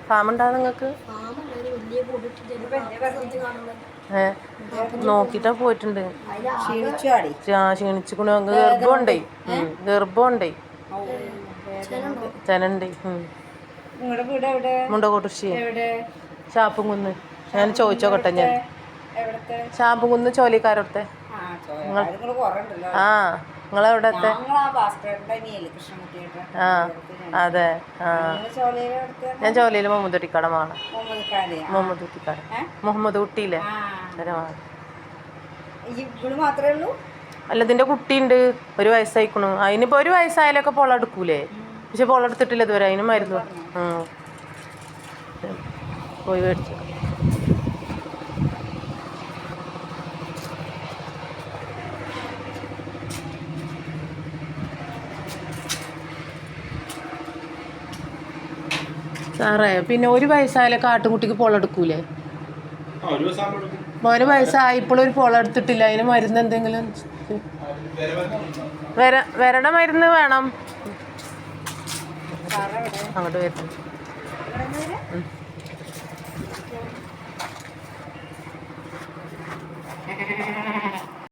Farm ഉണ്ടാ നിങ്ങക്ക്? നോക്കിട്ടാ പോയിട്ടുണ്ട്. ക്ഷീണിച്ചിക്കണു. ഗർഭമുണ്ടേ, ഗർഭമുണ്ടേ, ചെനുണ്ടേ. മുണ്ടകോട്ടുശ്ശി ഷാപ്പുംകുന്ന്. ഞാൻ ചോദിച്ചോക്കട്ടെ. ഞാൻ ഷാപ്പുംകുന്ന് ചോലിക്കാരടുത്തെ. ആ നിങ്ങളെവിടത്തെ? ആ അതെ. ആ ഞാൻ ചോലയിൽ മുഹമ്മദ് കുട്ടിക്കട വേണം. മുഹമ്മദ് കുട്ടിക്കട, മുഹമ്മദ് കുട്ടിയില്ലേ? അല്ല, ഇതിന്റെ കുട്ടിയുണ്ട്, 1 വയസ്സായിക്കണു. അതിനിപ്പോ 1 വയസ്സായാലൊക്കെ പൊളെടുക്കൂലേ? പക്ഷെ പൊളെടുത്തിട്ടില്ല ഇതുവരെ. അതിന് മരുന്ന് പോയി മേടിച്ചു. സാറേ, പിന്നെ 1 വയസ്സായാലൊക്കെ ആട്ടുംകുട്ടിക്ക് പൊളെടുക്കൂലേ? 1 വയസ്സായി ഇപ്പോഴൊരു പൊളെടുത്തിട്ടില്ല. അതിന് മരുന്ന് എന്തെങ്കിലും വരണ മരുന്ന് വേണം. അങ്ങോട്ട് വരുന്നു.